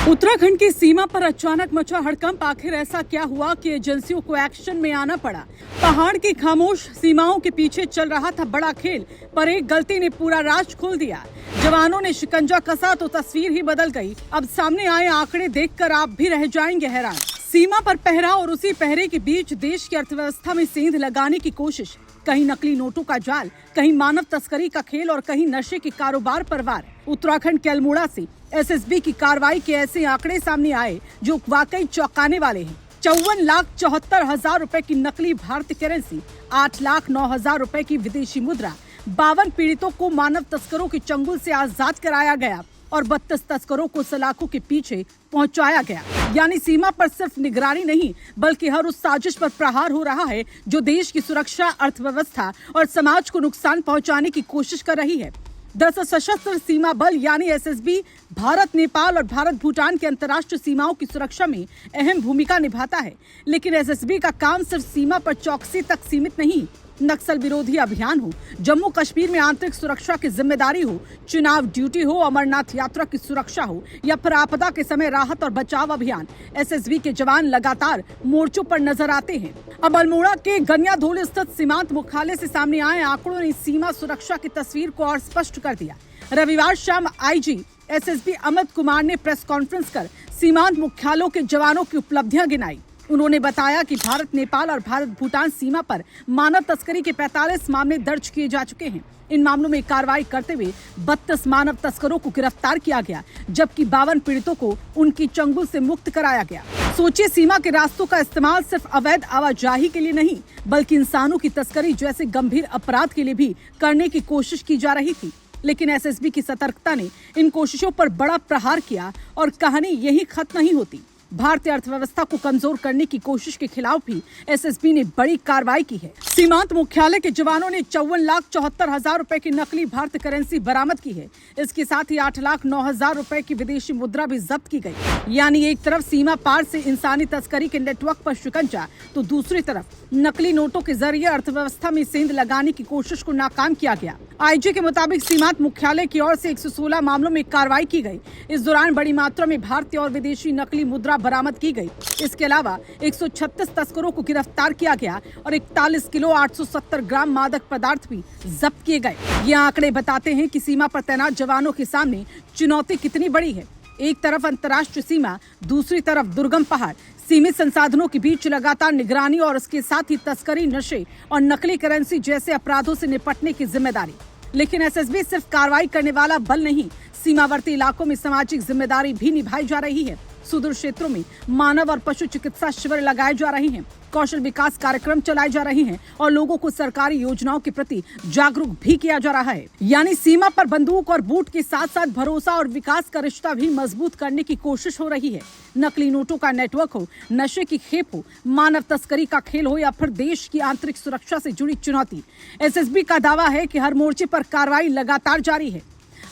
उत्तराखंड की सीमा पर अचानक मचा हड़कंप। आखिर ऐसा क्या हुआ कि एजेंसियों को एक्शन में आना पड़ा? पहाड़ की खामोश सीमाओं के पीछे चल रहा था बड़ा खेल, पर एक गलती ने पूरा राज खोल दिया। जवानों ने शिकंजा कसा तो तस्वीर ही बदल गई। अब सामने आए आंकड़े देखकर आप भी रह जाएंगे हैरान। सीमा पर पहरा और उसी पहरे के बीच देश की अर्थव्यवस्था में सेंध लगाने की कोशिश। कहीं नकली नोटों का जाल, कहीं मानव तस्करी का खेल और कहीं नशे के कारोबार पर वार। उत्तराखंड के अल्मोड़ा से एसएसबी की कार्रवाई के ऐसे आंकड़े सामने आए जो वाकई चौंकाने वाले हैं। 54,74,000 रुपए की नकली भारतीय करेंसी, 8,09,000 रुपए की विदेशी मुद्रा, 52 पीड़ितों को मानव तस्करों के चंगुल से आजाद कराया गया और 32 तस्करों को सलाखों के पीछे पहुंचाया गया। यानी सीमा पर सिर्फ निगरानी नहीं, बल्कि हर उस साजिश पर प्रहार हो रहा है जो देश की सुरक्षा, अर्थव्यवस्था और समाज को नुकसान पहुंचाने की कोशिश कर रही है। दरअसल सशस्त्र सीमा बल यानी एसएसबी भारत, नेपाल और भारत भूटान के अंतर्राष्ट्रीय सीमाओं की सुरक्षा में अहम भूमिका निभाता है। लेकिन एसएसबी का काम सिर्फ सीमा पर चौकसी तक सीमित नहीं। नक्सल विरोधी अभियान हो, जम्मू कश्मीर में आंतरिक सुरक्षा की जिम्मेदारी हो, चुनाव ड्यूटी हो, अमरनाथ यात्रा की सुरक्षा हो या फिर आपदा के समय राहत और बचाव अभियान, एसएसबी के जवान लगातार मोर्चों पर नजर आते हैं। अब अल्मोड़ा के गनियाधोल स्थित सीमांत मुख्यालय से सामने आए आंकड़ों ने सीमा सुरक्षा की तस्वीर को और स्पष्ट कर दिया। रविवार शाम आईजी एसएसबी अमित कुमार ने प्रेस कॉन्फ्रेंस कर सीमांत मुख्यालयों के जवानों की उपलब्धियां गिनाई। उन्होंने बताया कि भारत, नेपाल और भारत भूटान सीमा पर मानव तस्करी के 45 मामले दर्ज किए जा चुके हैं। इन मामलों में कार्रवाई करते हुए 32 मानव तस्करों को गिरफ्तार किया गया, जबकि 52 पीड़ितों को उनकी चंगुल से मुक्त कराया गया। सोचिए, सीमा के रास्तों का इस्तेमाल सिर्फ अवैध आवाजाही के लिए नहीं, बल्कि इंसानों की तस्करी जैसे गंभीर अपराध के लिए भी करने की कोशिश की जा रही थी। लेकिन एसएसबी की सतर्कता ने इन कोशिशों पर बड़ा प्रहार किया और कहानी यही खत्म नहीं होती। भारतीय अर्थव्यवस्था को कमजोर करने की कोशिश के खिलाफ भी एसएसबी ने बड़ी कार्रवाई की है। सीमांत मुख्यालय के जवानों ने 54,74,000 रुपए की नकली भारतीय करेंसी बरामद की है। इसके साथ ही 8,09,000 रुपए की विदेशी मुद्रा भी जब्त की गई। यानी एक तरफ सीमा पार से इंसानी तस्करी के नेटवर्क पर शिकंजा, तो दूसरी तरफ नकली नोटों के जरिए अर्थव्यवस्था में सेंध लगाने की कोशिश को नाकाम किया गया। आईजी के मुताबिक सीमांत मुख्यालय की ओर से 116 मामलों में कार्रवाई की गई। इस दौरान बड़ी मात्रा में भारतीय और विदेशी नकली मुद्रा बरामद की गई। इसके अलावा 136 तस्करों को गिरफ्तार किया गया और 41 किलो 870 ग्राम मादक पदार्थ भी जब्त किए गए। ये आंकड़े बताते हैं कि सीमा पर तैनात जवानों के सामने चुनौती कितनी बड़ी है। एक तरफ अंतर्राष्ट्रीय सीमा, दूसरी तरफ दुर्गम पहाड़, सीमित संसाधनों के बीच लगातार निगरानी और उसके साथ ही तस्करी, नशे और नकली करेंसी जैसे अपराधों से निपटने की जिम्मेदारी। लेकिन एसएसबी सिर्फ कार्रवाई करने वाला बल नहीं, सीमावर्ती इलाकों में सामाजिक जिम्मेदारी भी निभाई जा रही है। सुदूर क्षेत्रों में मानव और पशु चिकित्सा शिविर लगाए जा रहे हैं, कौशल विकास कार्यक्रम चलाए जा रहे हैं और लोगों को सरकारी योजनाओं के प्रति जागरूक भी किया जा रहा है। यानी सीमा पर बंदूक और बूट के साथ साथ भरोसा और विकास का रिश्ता भी मजबूत करने की कोशिश हो रही है। नकली नोटों का नेटवर्क हो, नशे की खेप हो, मानव तस्करी का खेल हो या फिर देश की आंतरिक सुरक्षा से जुड़ी चुनौती, एसएसबी का दावा है कि हर मोर्चे पर कार्रवाई लगातार जारी है।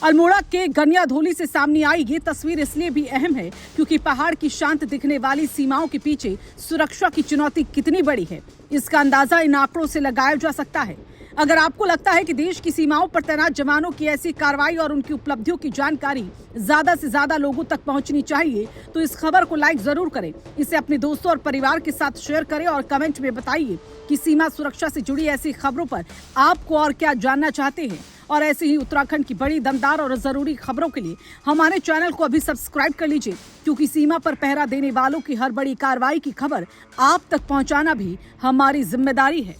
अल्मोड़ा के गनियाधोली से सामने आई ये तस्वीर इसलिए भी अहम है क्योंकि पहाड़ की शांत दिखने वाली सीमाओं के पीछे सुरक्षा की चुनौती कितनी बड़ी है, इसका अंदाजा इन आंकड़ों से लगाया जा सकता है। अगर आपको लगता है कि देश की सीमाओं पर तैनात जवानों की ऐसी कार्रवाई और उनकी उपलब्धियों की जानकारी ज्यादा से ज्यादा लोगों तक पहुंचनी चाहिए, तो इस खबर को लाइक जरूर करें, इसे अपने दोस्तों और परिवार के साथ शेयर करें और कमेंट में बताइए कि सीमा सुरक्षा से जुड़ी ऐसी खबरों पर आपको और क्या जानना चाहते हैं। और ऐसे ही उत्तराखंड की बड़ी, दमदार और जरूरी खबरों के लिए हमारे चैनल को अभी सब्सक्राइब कर लीजिए, क्योंकि सीमा पर पहरा देने वालों की हर बड़ी कार्रवाई की खबर आप तक पहुंचाना भी हमारी जिम्मेदारी है।